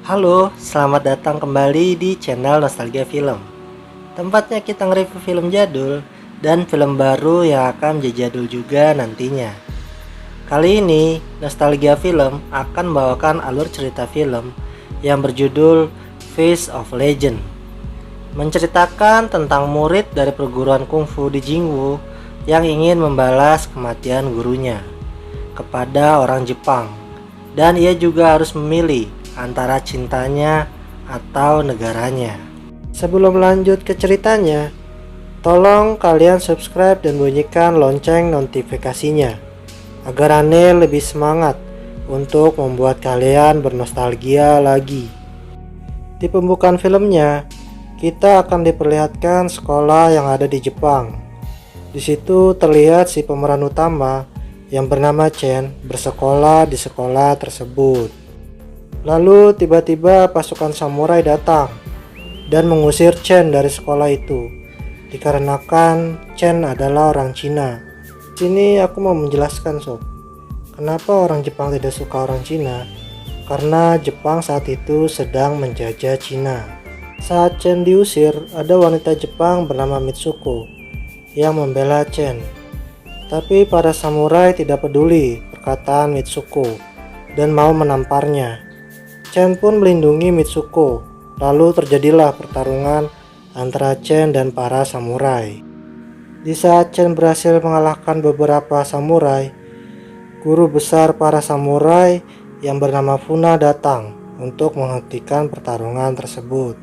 Halo, selamat datang kembali di channel Nostalgia Film. Tempatnya kita nge-review film jadul dan film baru yang akan menjadi jadul juga nantinya. Kali ini, Nostalgia Film akan membawakan alur cerita film yang berjudul Face of Legend. Menceritakan tentang murid dari perguruan kungfu di Jingwu yang ingin membalas kematian gurunya kepada orang Jepang. Dan ia juga harus memilih antara cintanya atau negaranya. Sebelum lanjut ke ceritanya, tolong kalian subscribe dan bunyikan lonceng notifikasinya agar Ane lebih semangat untuk membuat kalian bernostalgia lagi. Di pembukaan filmnya, kita akan diperlihatkan sekolah yang ada di Jepang. Di situ terlihat si pemeran utama yang bernama Chen bersekolah di sekolah tersebut. Lalu tiba-tiba pasukan samurai datang dan mengusir Chen dari sekolah itu dikarenakan Chen adalah orang Cina. Sini aku mau menjelaskan sob, kenapa orang Jepang tidak suka orang Cina. Karena Jepang saat itu sedang menjajah Cina. Saat Chen diusir, ada wanita Jepang bernama Mitsuko yang membela Chen. Tapi para samurai tidak peduli perkataan Mitsuko dan mau menamparnya. Chen pun melindungi Mitsuko. Lalu terjadilah pertarungan antara Chen dan para samurai. Di saat Chen berhasil mengalahkan beberapa samurai, guru besar para samurai yang bernama Funa datang untuk menghentikan pertarungan tersebut.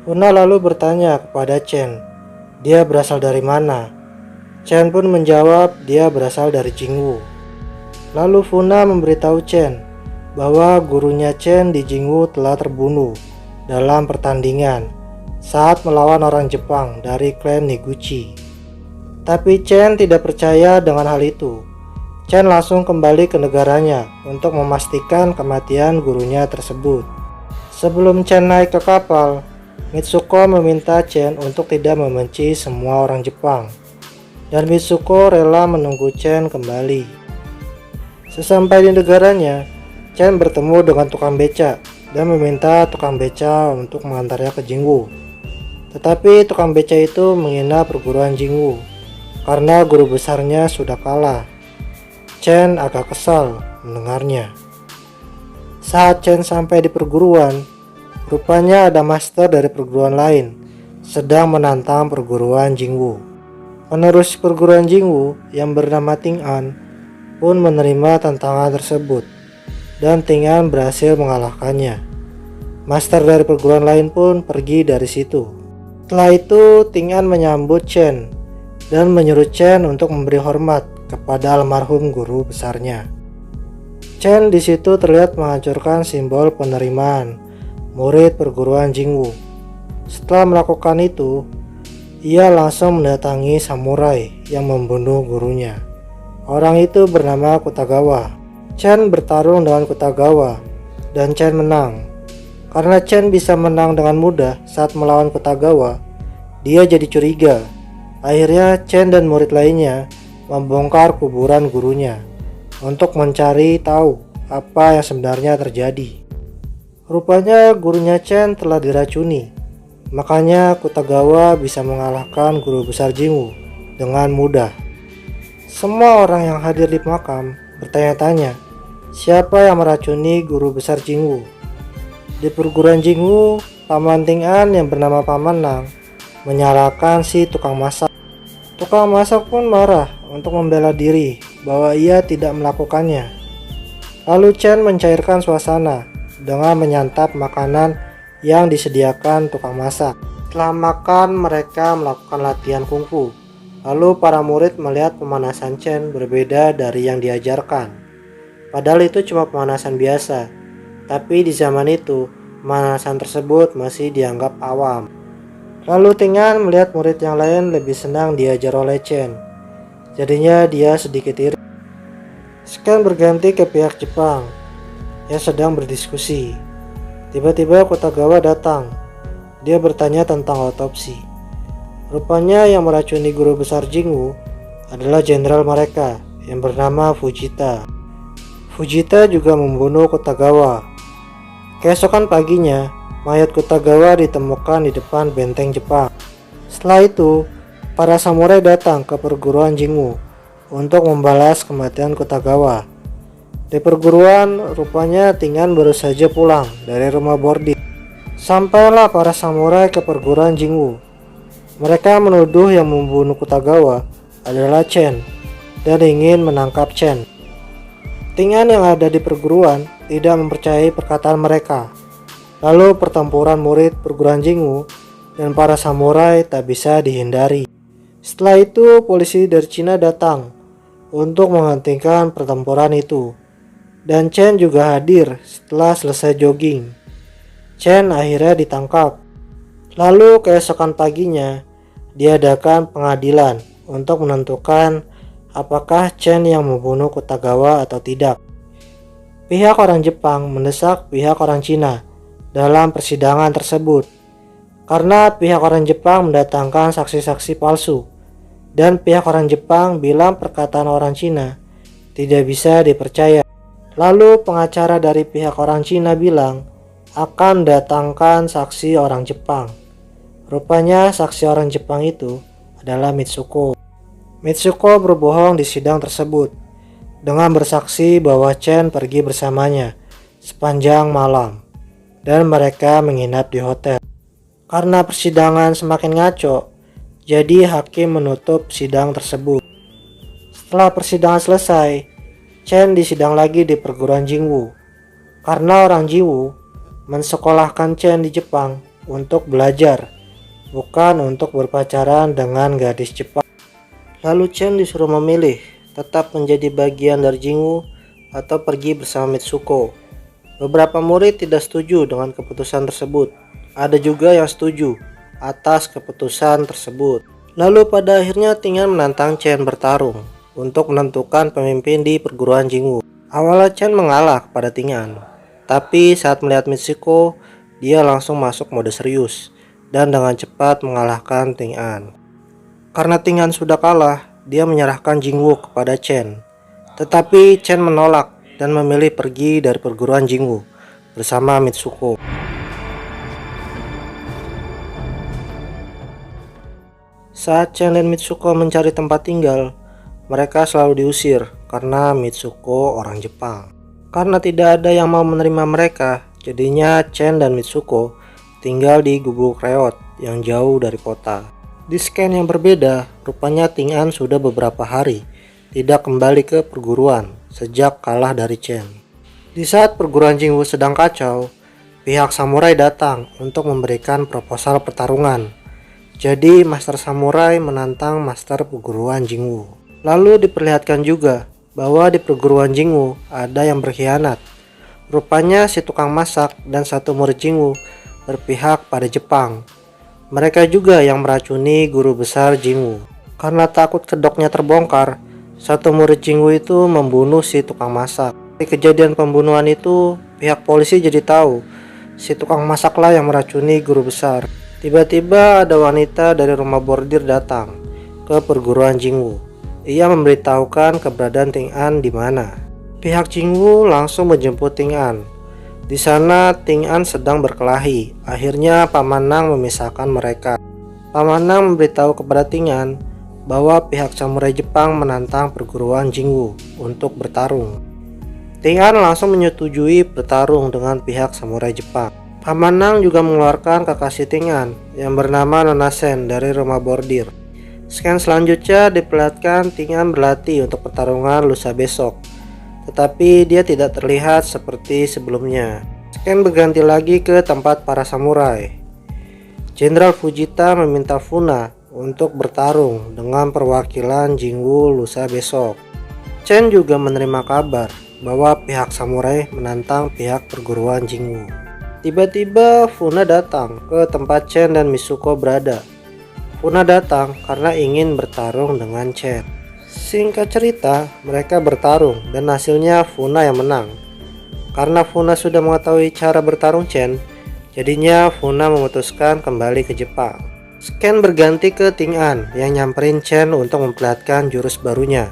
Funa lalu bertanya kepada Chen, dia berasal dari mana? Chen pun menjawab dia berasal dari Jingwu. Lalu Funa memberitahu Chen bahwa gurunya Chen di Jingwu telah terbunuh dalam pertandingan saat melawan orang Jepang dari klan Niguchi. Tapi Chen tidak percaya dengan hal itu. Chen langsung kembali ke negaranya untuk memastikan kematian gurunya tersebut. Sebelum Chen naik ke kapal, Mitsuko meminta Chen untuk tidak membenci semua orang Jepang. Dan Mitsuko rela menunggu Chen kembali. Sesampai di negaranya, Chen bertemu dengan tukang beca dan meminta tukang beca untuk mengantarnya ke Jingwu. Tetapi tukang beca itu menghina perguruan Jingwu karena guru besarnya sudah kalah. Chen agak kesal mendengarnya. Saat Chen sampai di perguruan, rupanya ada master dari perguruan lain sedang menantang perguruan Jingwu. Penerus perguruan Jingwu yang bernama Ting An pun menerima tantangan tersebut dan Ting An berhasil mengalahkannya. Master dari perguruan lain pun pergi dari situ. Setelah itu Ting An menyambut Chen dan menyuruh Chen untuk memberi hormat kepada almarhum guru besarnya. Chen di situ terlihat menghancurkan simbol penerimaan murid perguruan Jingwu. Setelah melakukan itu, ia langsung mendatangi samurai yang membunuh gurunya. Orang itu bernama Kutagawa. Chen bertarung dengan Kutagawa dan Chen menang. Karena Chen bisa menang dengan mudah saat melawan Kutagawa, dia jadi curiga. Akhirnya Chen dan murid lainnya membongkar kuburan gurunya untuk mencari tahu apa yang sebenarnya terjadi. Rupanya gurunya Chen telah diracuni. Makanya Kutagawa bisa mengalahkan guru besar Jingwu dengan mudah. Semua orang yang hadir di makam bertanya-tanya, siapa yang meracuni guru besar Jingwu? Di perguruan Jingwu, Paman Ting An yang bernama Paman Nang menyalahkan si tukang masak. Tukang masak pun marah untuk membela diri bahwa ia tidak melakukannya. Lalu Chen mencairkan suasana dengan menyantap makanan yang disediakan tukang masak. Setelah makan, mereka melakukan latihan kungfu. Lalu para murid melihat pemanasan Chen berbeda dari yang diajarkan. Padahal itu cuma pemanasan biasa. Tapi di zaman itu, pemanasan tersebut masih dianggap awam. Lalu Ting An melihat murid yang lain lebih senang diajar oleh Chen. Jadinya dia sedikit iri. Sekarang berganti ke pihak Jepang yang sedang berdiskusi. Tiba-tiba Kutagawa datang. Dia bertanya tentang otopsi. Rupanya yang meracuni guru besar Jingwu adalah jenderal mereka yang bernama Fujita. Fujita juga membunuh Kutagawa. Keesokan paginya, mayat Kutagawa ditemukan di depan benteng Jepang. Setelah itu, para samurai datang ke perguruan Jingwu untuk membalas kematian Kutagawa. Di perguruan, rupanya Ting-an baru saja pulang dari rumah bordir. Sampailah para samurai ke perguruan Jingwu. Mereka menuduh yang membunuh Kutagawa adalah Chen dan ingin menangkap Chen. Ting-an yang ada di perguruan tidak mempercayai perkataan mereka. Lalu pertempuran murid perguruan Jingwu dan para samurai tak bisa dihindari. Setelah itu, polisi dari Cina datang untuk menghentikan pertempuran itu. Dan Chen juga hadir setelah selesai jogging. Chen akhirnya ditangkap. Lalu keesokan paginya, diadakan pengadilan untuk menentukan apakah Chen yang membunuh Kutagawa atau tidak. Pihak orang Jepang mendesak pihak orang Cina dalam persidangan tersebut karena pihak orang Jepang mendatangkan saksi-saksi palsu dan pihak orang Jepang bilang perkataan orang Cina tidak bisa dipercaya. Lalu pengacara dari pihak orang Cina bilang akan datangkan saksi orang Jepang. Rupanya saksi orang Jepang itu adalah Mitsuko. Mitsuko berbohong di sidang tersebut dengan bersaksi bahwa Chen pergi bersamanya sepanjang malam dan mereka menginap di hotel. Karena persidangan semakin ngaco, jadi hakim menutup sidang tersebut. Setelah persidangan selesai, Chen disidang lagi di perguruan Jingwu karena orang Jingwu mensekolahkan Chen di Jepang untuk belajar, bukan untuk berpacaran dengan gadis Jepang. Lalu Chen disuruh memilih tetap menjadi bagian dari Jingwu atau pergi bersama Mitsuko. Beberapa murid tidak setuju dengan keputusan tersebut. Ada juga yang setuju atas keputusan tersebut. Lalu pada akhirnya Ting-an menantang Chen bertarung untuk menentukan pemimpin di perguruan Jingwu. Awalnya Chen mengalah kepada Ting-an, tapi saat melihat Mitsuko, dia langsung masuk mode serius dan dengan cepat mengalahkan Ting-an. Karena Ting-an sudah kalah, dia menyerahkan Jingwu kepada Chen. Tetapi Chen menolak dan memilih pergi dari perguruan Jingwu bersama Mitsuko. Saat Chen dan Mitsuko mencari tempat tinggal, mereka selalu diusir karena Mitsuko orang Jepang. Karena tidak ada yang mau menerima mereka, jadinya Chen dan Mitsuko tinggal di gubuk reot yang jauh dari kota. Di scan yang berbeda, rupanya Ting-an sudah beberapa hari tidak kembali ke perguruan sejak kalah dari Chen. Di saat perguruan Jingwu sedang kacau, pihak samurai datang untuk memberikan proposal pertarungan. Jadi Master Samurai menantang Master perguruan Jingwu. Lalu diperlihatkan juga bahwa di perguruan Jingwu ada yang berkhianat. Rupanya si tukang masak dan satu murid Jingwu berpihak pada Jepang. Mereka juga yang meracuni guru besar Jingwu. Karena takut kedoknya terbongkar, satu murid Jingwu itu membunuh si tukang masak. Di kejadian pembunuhan itu, pihak polisi jadi tahu si tukang masaklah yang meracuni guru besar. Tiba-tiba ada wanita dari rumah bordir datang ke perguruan Jingwu. Ia memberitahukan keberadaan Ting-an di mana. Pihak Jingwu langsung menjemput Ting-an. Di sana Ting-an sedang berkelahi. Akhirnya Paman Nang memisahkan mereka. Paman Nang memberitahu kepada Ting-an bahwa pihak samurai Jepang menantang perguruan Jingwu untuk bertarung. Ting-an langsung menyetujui bertarung dengan pihak samurai Jepang. Paman Nang juga mengeluarkan kekasih Ting-an yang bernama Nona Sen dari rumah bordir. Scan selanjutnya diperlihatkan Ting-an berlatih untuk pertarungan lusa besok, tetapi dia tidak terlihat seperti sebelumnya. Scan berganti lagi ke tempat para samurai. Jenderal Fujita meminta Funa untuk bertarung dengan perwakilan Jingwu lusa besok. Chen juga menerima kabar bahwa pihak samurai menantang pihak perguruan Jingwu. Tiba-tiba Funa datang ke tempat Chen dan Mitsuko berada. Funa datang karena ingin bertarung dengan Chen. Singkat cerita, mereka bertarung dan hasilnya Funa yang menang. Karena Funa sudah mengetahui cara bertarung Chen, jadinya Funa memutuskan kembali ke Jepang. Scan berganti ke Ting-an yang nyamperin Chen untuk memperlihatkan jurus barunya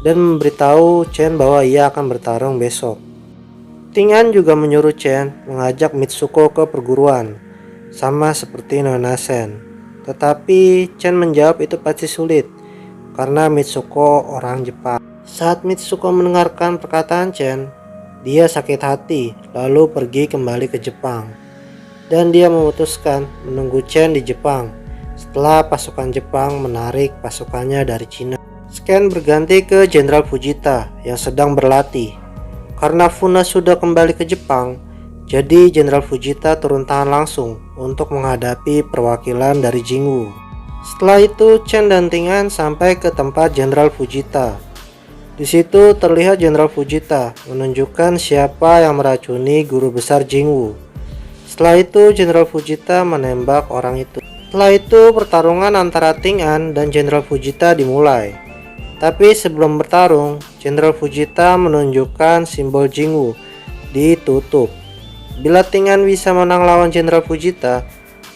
dan memberitahu Chen bahwa ia akan bertarung besok. Ting An juga menyuruh Chen mengajak Mitsuko ke perguruan, sama seperti Nona Sen. Tetapi Chen menjawab itu pasti sulit, karena Mitsuko orang Jepang. Saat Mitsuko mendengarkan perkataan Chen, dia sakit hati lalu pergi kembali ke Jepang. Dan dia memutuskan menunggu Chen di Jepang setelah pasukan Jepang menarik pasukannya dari Cina. Scan berganti ke Jenderal Fujita yang sedang berlatih. Karena Funa sudah kembali ke Jepang, jadi Jenderal Fujita turun tangan langsung untuk menghadapi perwakilan dari Jingwu. Setelah itu Chen dan Ting An sampai ke tempat Jenderal Fujita. Di situ terlihat Jenderal Fujita menunjukkan siapa yang meracuni guru besar Jingwu. Setelah itu Jenderal Fujita menembak orang itu. Setelah itu pertarungan antara Ting An dan Jenderal Fujita dimulai. Tapi sebelum bertarung, Jenderal Fujita menunjukkan simbol Jingwu ditutup. Bila Ting An bisa menang lawan Jenderal Fujita,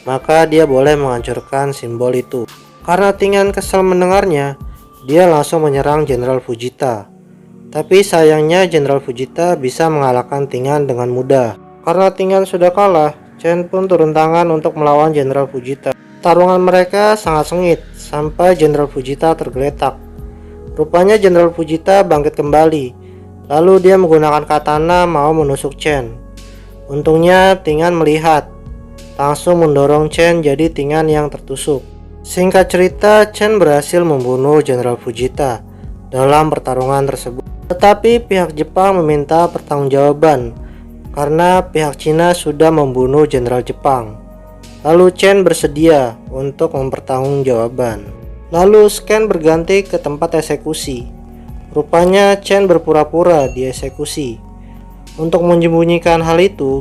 maka dia boleh menghancurkan simbol itu. Karena Ting An kesal mendengarnya, dia langsung menyerang Jenderal Fujita. Tapi sayangnya Jenderal Fujita bisa mengalahkan Ting An dengan mudah. Karena Ting An sudah kalah, Chen pun turun tangan untuk melawan Jenderal Fujita. Tarungan mereka sangat sengit sampai Jenderal Fujita tergeletak. Rupanya Jenderal Fujita bangkit kembali, lalu dia menggunakan katana mau menusuk Chen. Untungnya Ting An melihat, langsung mendorong Chen jadi Ting An yang tertusuk. Singkat cerita, Chen berhasil membunuh Jenderal Fujita dalam pertarungan tersebut. Tetapi pihak Jepang meminta pertanggungjawaban karena pihak Cina sudah membunuh Jenderal Jepang. Lalu Chen bersedia untuk mempertanggungjawabkan. Lalu Scan berganti ke tempat eksekusi. Rupanya Chen berpura-pura dieksekusi. Untuk menyembunyikan hal itu,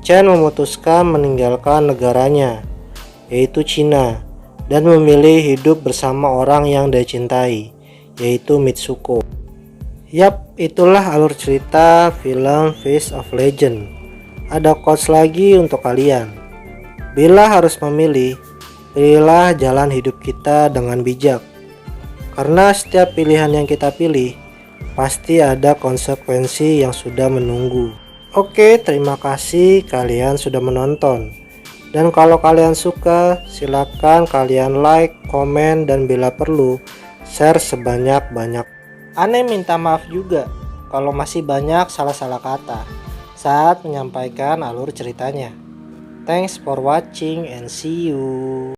Chen memutuskan meninggalkan negaranya, yaitu Cina, dan memilih hidup bersama orang yang dia cintai, yaitu Mitsuko. Yap, itulah alur cerita film Fist of Legend. Ada quotes lagi untuk kalian. Bila harus memilih, pilihlah jalan hidup kita dengan bijak. Karena setiap pilihan yang kita pilih, pasti ada konsekuensi yang sudah menunggu. Oke, terima kasih kalian sudah menonton. Dan kalau kalian suka, silakan kalian like, komen, dan bila perlu, share sebanyak-banyak. Aneh minta maaf juga kalau masih banyak salah-salah kata saat menyampaikan alur ceritanya. Thanks for watching and see you.